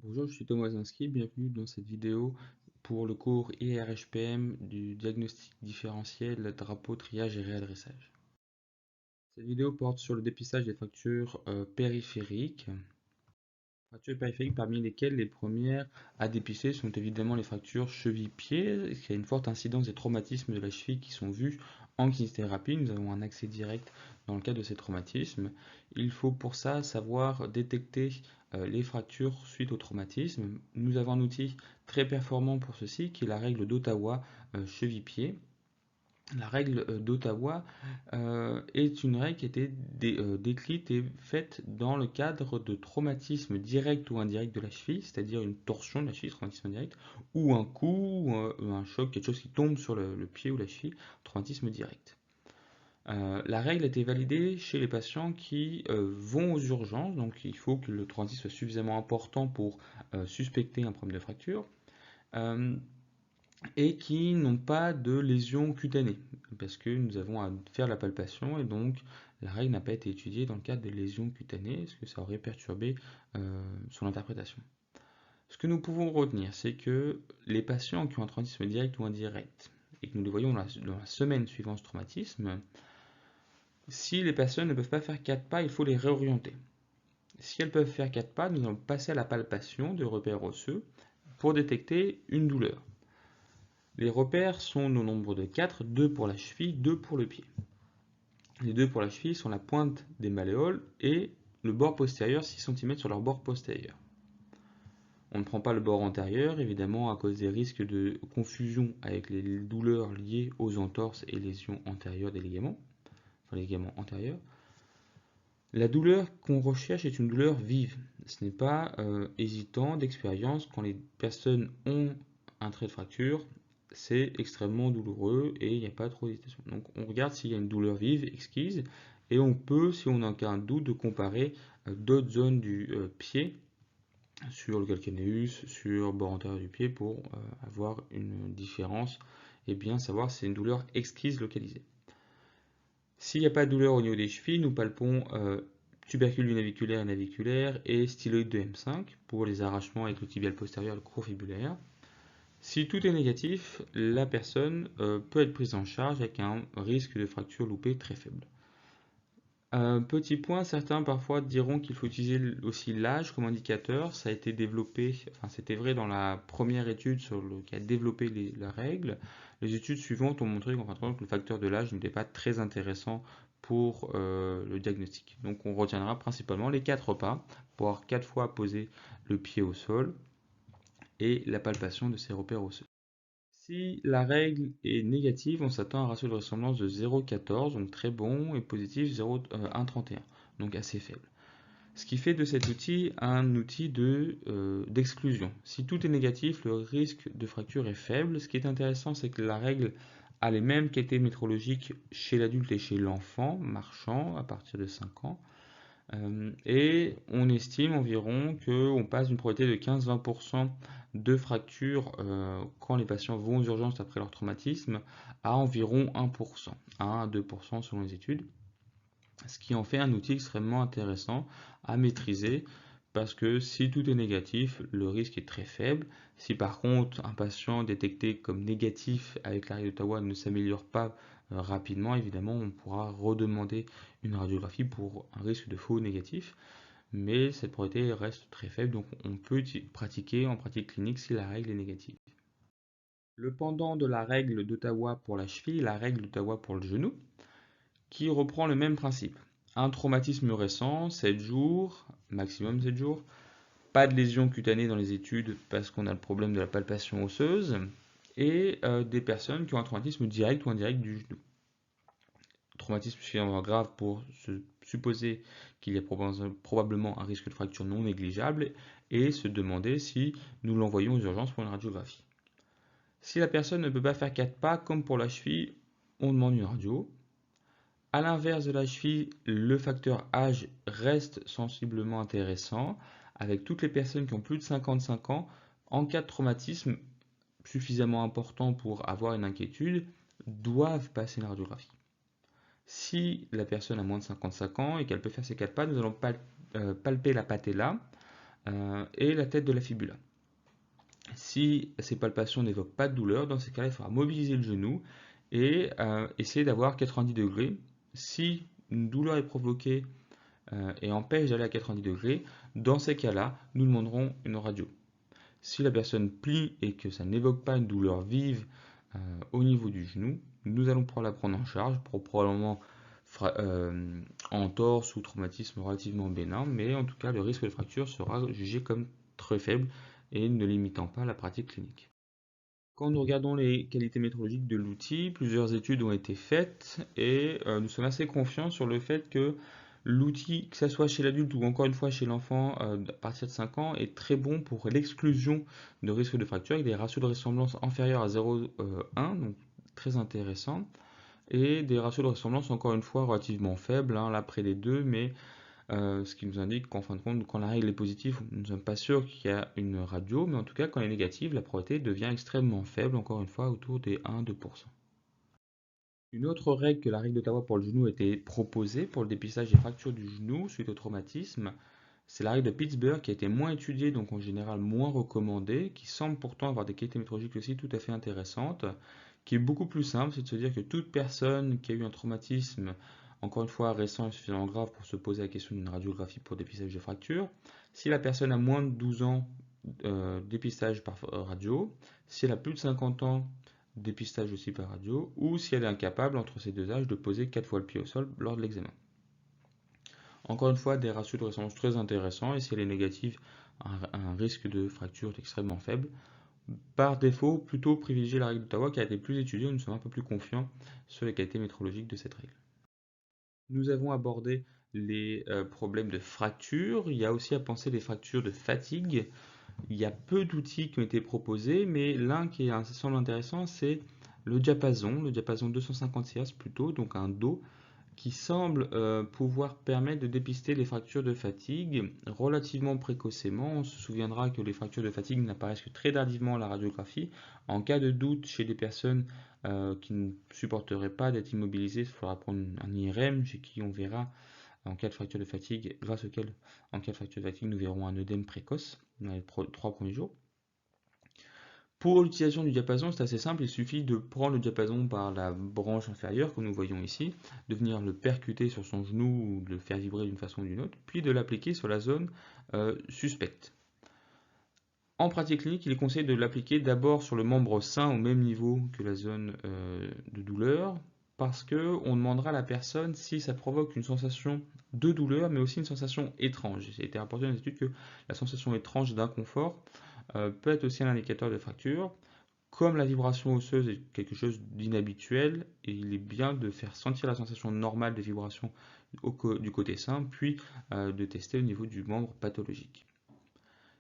Bonjour, je suis Thomas Zinski, bienvenue dans cette vidéo pour le cours IRHPM du diagnostic différentiel, drapeau, triage et réadressage. Cette vidéo porte sur le dépistage des fractures périphériques. Fractures périphériques parmi lesquelles les premières à dépister sont évidemment les fractures cheville-pied, qui a une forte incidence des traumatismes de la cheville qui sont vus en kinésithérapie. Nous avons un accès direct dans le cas de ces traumatismes. Il faut pour ça savoir détecter les fractures suite au traumatisme. Nous avons un outil très performant pour ceci qui est la règle d'Ottawa cheville-pied. La règle d'Ottawa est une règle qui a été décrite et faite dans le cadre de traumatisme direct ou indirect de la cheville, c'est-à-dire une torsion de la cheville, traumatisme indirect, ou un coup, ou un choc, quelque chose qui tombe sur le pied ou la cheville, traumatisme direct. La règle a été validée chez les patients qui vont aux urgences, donc il faut que le traumatisme soit suffisamment important pour suspecter un problème de fracture. Euh, et qui n'ont pas de lésions cutanées, parce que nous avons à faire la palpation et donc la règle n'a pas été étudiée dans le cadre des lésions cutanées, parce que ça aurait perturbé son interprétation. Ce que nous pouvons retenir, c'est que les patients qui ont un traumatisme direct ou indirect, et que nous les voyons dans la semaine suivant ce traumatisme, si les personnes ne peuvent pas faire 4 pas, il faut les réorienter. Si elles peuvent faire 4 pas, nous allons passer à la palpation de repères osseux pour détecter une douleur. Les repères sont au nombre de 4, 2 pour la cheville, 2 pour le pied. Les 2 pour la cheville sont la pointe des malléoles et le bord postérieur, 6 cm sur leur bord postérieur. On ne prend pas le bord antérieur, évidemment, à cause des risques de confusion avec les douleurs liées aux entorses et lésions antérieures des ligaments, enfin les ligaments antérieurs. La douleur qu'on recherche est une douleur vive. Ce n'est pas hésitant d'expérience quand les personnes ont un trait de fracture, c'est extrêmement douloureux et il n'y a pas trop d'hésitation. Donc on regarde s'il y a une douleur vive, exquise, et on peut, si on n'a aucun doute, de comparer d'autres zones du pied sur le calcanéus, sur le bord antérieur du pied pour avoir une différence et bien savoir si c'est une douleur exquise localisée. S'il n'y a pas de douleur au niveau des chevilles, nous palpons tubercule du naviculaire et naviculaire et styloïde de M5 pour les arrachements avec le tibial postérieur et le court fibulaire. Si tout est négatif, la personne peut être prise en charge avec un risque de fracture loupée très faible. Petit point, certains parfois diront qu'il faut utiliser aussi l'âge comme indicateur. Ça a été développé, enfin c'était vrai dans la première étude qui a développé la règle. Les études suivantes ont montré qu'en fin de compte, le facteur de l'âge n'était pas très intéressant pour le diagnostic. Donc on retiendra principalement les 4 pas, pour avoir 4 fois poser le pied au sol et la palpation de ces repères osseux. Si la règle est négative, on s'attend à un ratio de ressemblance de 0,14, donc très bon, et positif 1,31, donc assez faible. Ce qui fait de cet outil un outil d'exclusion. Si tout est négatif, le risque de fracture est faible. Ce qui est intéressant, c'est que la règle a les mêmes qualités métrologiques chez l'adulte et chez l'enfant marchant à partir de 5 ans. Et on estime environ qu'on passe d'une probabilité de 15-20% de fractures quand les patients vont aux urgences après leur traumatisme à environ 1%, 1 à 2% selon les études, ce qui en fait un outil extrêmement intéressant à maîtriser parce que si tout est négatif, le risque est très faible. Si par contre un patient détecté comme négatif avec la règle d'Ottawa ne s'améliore pas rapidement, évidemment, on pourra redemander une radiographie pour un risque de faux négatif. Mais cette probabilité reste très faible, donc on peut pratiquer en pratique clinique si la règle est négative. Le pendant de la règle d'Ottawa pour la cheville, la règle d'Ottawa pour le genou, qui reprend le même principe. Un traumatisme récent, 7 jours, maximum 7 jours, pas de lésion cutanée dans les études parce qu'on a le problème de la palpation osseuse, et des personnes qui ont un traumatisme direct ou indirect du genou. Traumatisme suffisamment grave pour se supposer qu'il y a probablement un risque de fracture non négligeable et se demander si nous l'envoyons aux urgences pour une radiographie. Si la personne ne peut pas faire 4 pas, comme pour la cheville, on demande une radio. A l'inverse de la cheville, le facteur âge reste sensiblement intéressant, avec toutes les personnes qui ont plus de 55 ans, en cas de traumatisme suffisamment important pour avoir une inquiétude, doivent passer une radiographie. Si la personne a moins de 55 ans et qu'elle peut faire ses 4 pas, nous allons palper la patella et la tête de la fibula. Si ces palpations n'évoquent pas de douleur, dans ces cas-là, il faudra mobiliser le genou et essayer d'avoir 90 degrés. Si une douleur est provoquée et empêche d'aller à 90 degrés, dans ces cas-là, nous demanderons une radio. Si la personne plie et que ça n'évoque pas une douleur vive au niveau du genou, nous allons pouvoir la prendre en charge pour probablement entorse ou traumatisme relativement bénin, mais en tout cas le risque de fracture sera jugé comme très faible et ne limitant pas la pratique clinique. Quand nous regardons les qualités métrologiques de l'outil, plusieurs études ont été faites et nous sommes assez confiants sur le fait que l'outil, que ce soit chez l'adulte ou encore une fois chez l'enfant à partir de 5 ans, est très bon pour l'exclusion de risque de fracture avec des ratios de ressemblance inférieurs à 0,1, donc très intéressant, et des ratios de ressemblance encore une fois relativement faibles, hein, là près des 2, mais ce qui nous indique qu'en fin de compte, quand la règle est positive, nous ne sommes pas sûrs qu'il y a une radio, mais en tout cas, quand elle est négative, la probabilité devient extrêmement faible, encore une fois, autour des 1-2%. Une autre règle que la règle d'Ottawa pour le genou a été proposée pour le dépistage des fractures du genou suite au traumatisme, c'est la règle de Pittsburgh qui a été moins étudiée, donc en général moins recommandée, qui semble pourtant avoir des qualités métrologiques aussi tout à fait intéressantes, qui est beaucoup plus simple, c'est de se dire que toute personne qui a eu un traumatisme, encore une fois récent et suffisamment grave pour se poser la question d'une radiographie pour dépistage de fracture, si la personne a moins de 12 ans, dépistage par radio, si elle a plus de 50 ans, dépistage aussi par radio, ou si elle est incapable entre ces deux âges de poser 4 fois le pied au sol lors de l'examen. Encore une fois, des ratios de ressemblance très intéressants, et si elle est négative, un risque de fracture extrêmement faible. Par défaut, plutôt privilégier la règle d'Ottawa qui a été plus étudiée, nous sommes un peu plus confiants sur les qualités métrologiques de cette règle. Nous avons abordé les problèmes de fracture, il y a aussi à penser les fractures de fatigue. Il y a peu d'outils qui ont été proposés, mais l'un qui semble intéressant, c'est le diapason 250 Hz plutôt, donc un Do, qui semble pouvoir permettre de dépister les fractures de fatigue relativement précocement. On se souviendra que les fractures de fatigue n'apparaissent que très tardivement à la radiographie. En cas de doute chez des personnes qui ne supporteraient pas d'être immobilisées, il faudra prendre un IRM chez qui on verra en cas de fracture de fatigue, grâce auquel en cas de fracture de fatigue nous verrons un œdème précoce dans les 3 premiers jours. Pour l'utilisation du diapason, c'est assez simple, il suffit de prendre le diapason par la branche inférieure, comme nous voyons ici, de venir le percuter sur son genou ou de le faire vibrer d'une façon ou d'une autre, puis de l'appliquer sur la zone suspecte. En pratique clinique, il est conseillé de l'appliquer d'abord sur le membre sain au même niveau que la zone de douleur, parce qu'on demandera à la personne si ça provoque une sensation de douleur, mais aussi une sensation étrange. Il a été rapporté dans l'étude que la sensation étrange d'inconfort peut être aussi un indicateur de fracture. Comme la vibration osseuse est quelque chose d'inhabituel, il est bien de faire sentir la sensation normale de vibration du côté sain, puis de tester au niveau du membre pathologique.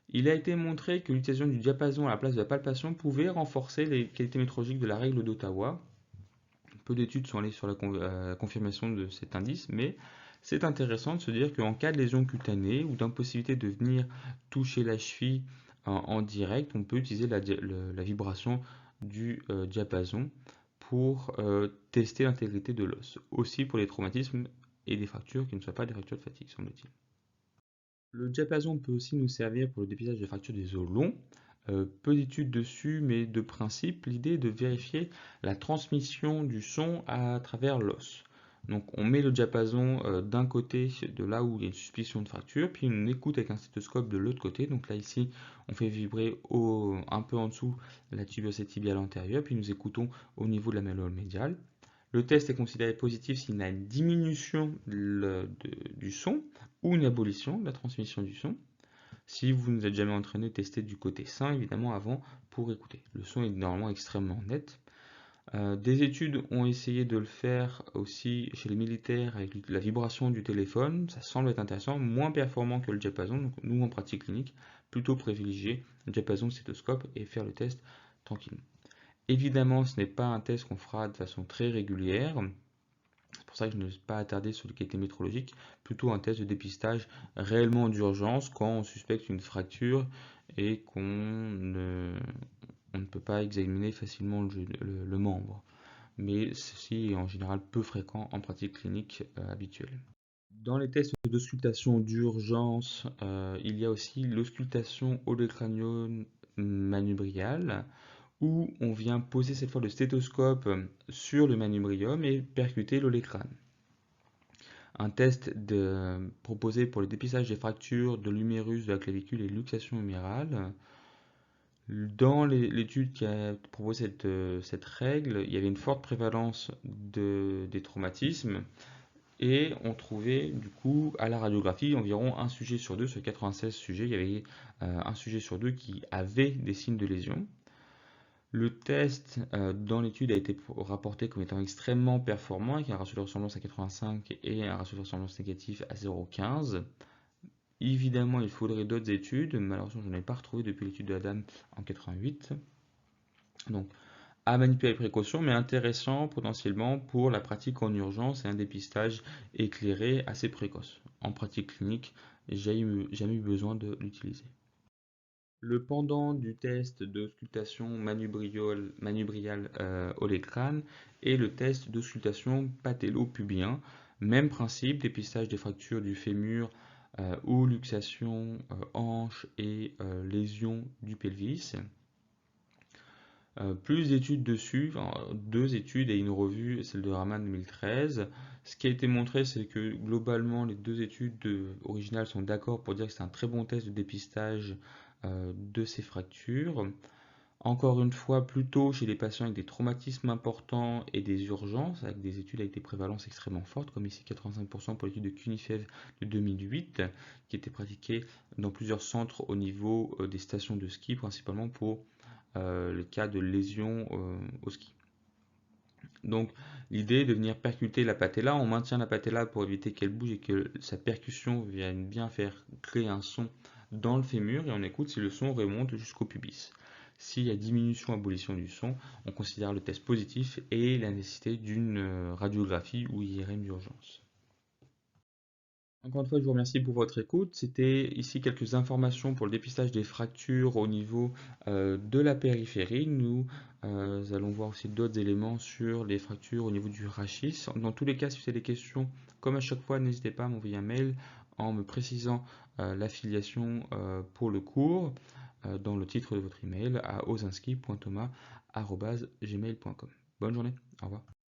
Il a été montré que l'utilisation du diapason à la place de la palpation pouvait renforcer les qualités métrologiques de la règle d'Ottawa. Peu d'études sont allées sur la confirmation de cet indice, mais c'est intéressant de se dire qu'en cas de lésion cutanée ou d'impossibilité de venir toucher la cheville en direct, on peut utiliser la vibration du diapason pour tester l'intégrité de l'os. Aussi pour les traumatismes et des fractures qui ne soient pas des fractures de fatigue, semble-t-il. Le diapason peut aussi nous servir pour le dépistage de fractures des os longs. Peu d'études dessus, mais de principe, l'idée est de vérifier la transmission du son à travers l'os. Donc on met le diapason d'un côté de là où il y a une suspicion de fracture, puis on écoute avec un stéthoscope de l'autre côté. Donc là ici, on fait vibrer un peu en dessous la tuberosité tibiale antérieure, puis nous écoutons au niveau de la malléole médiale. Le test est considéré positif s'il y a une diminution du son ou une abolition de la transmission du son. Si vous ne êtes jamais entraîné, testez du côté sain évidemment avant pour écouter. Le son est normalement extrêmement net. Des études ont essayé de le faire aussi chez les militaires avec la vibration du téléphone. Ça semble être intéressant, moins performant que le diapason. Donc nous en pratique clinique, plutôt privilégier le diapason, le stéthoscope et faire le test tranquillement. Évidemment, ce n'est pas un test qu'on fera de façon très régulière. C'est pour ça que je ne vais pas attarder sur les qualités métrologiques, plutôt un test de dépistage réellement d'urgence quand on suspecte une fracture et qu'on ne peut pas examiner facilement le membre. Mais ceci est en général peu fréquent en pratique clinique habituelle. Dans les tests d'auscultation d'urgence, il y a aussi l'auscultation olecranio-manubriale, où on vient poser cette fois le stéthoscope sur le manubrium et percuter l'olecrane. Un test proposé pour le dépistage des fractures de l'humérus de la clavicule et luxation humérale. Dans l'étude qui a proposé cette règle, il y avait une forte prévalence des traumatismes et on trouvait du coup à la radiographie environ un sujet sur deux, sur 96 sujets, il y avait un sujet sur deux qui avait des signes de lésion. Le test dans l'étude a été rapporté comme étant extrêmement performant, avec un ratio de ressemblance à 85 et un ratio de ressemblance négatif à 0,15. Évidemment, il faudrait d'autres études. Malheureusement, je n'en ai pas retrouvé depuis l'étude de Adam en 88. Donc, à manipuler avec précaution, mais intéressant potentiellement pour la pratique en urgence et un dépistage éclairé assez précoce. En pratique clinique, j'ai jamais eu besoin de l'utiliser. Le pendant du test d'auscultation manubriale olecrane est le test d'auscultation patello-pubien. Même principe, dépistage des fractures du fémur ou luxation hanche et lésion du pelvis. Plus d'études dessus, enfin, deux études et une revue, celle de Rahman 2013. Ce qui a été montré, c'est que globalement, les deux études originales sont d'accord pour dire que c'est un très bon test de dépistage de ces fractures. Encore une fois, plutôt chez les patients avec des traumatismes importants et des urgences, avec des études avec des prévalences extrêmement fortes, comme ici 85% pour l'étude de Kunifev de 2008, qui était pratiquée dans plusieurs centres au niveau des stations de ski, principalement pour le cas de lésions au ski. Donc l'idée est de venir percuter la patella, on maintient la patella pour éviter qu'elle bouge et que sa percussion vienne bien faire créer un son dans le fémur et on écoute si le son remonte jusqu'au pubis. S'il y a diminution, abolition du son, on considère le test positif et la nécessité d'une radiographie ou IRM d'urgence. Encore une fois, je vous remercie pour votre écoute. C'était ici quelques informations pour le dépistage des fractures au niveau de la périphérie. Nous allons voir aussi d'autres éléments sur les fractures au niveau du rachis. Dans tous les cas, si vous avez des questions, comme à chaque fois, n'hésitez pas à m'envoyer un mail en me précisant l'affiliation pour le cours dans le titre de votre email à osinski.thomas@gmail.com. Bonne journée, au revoir.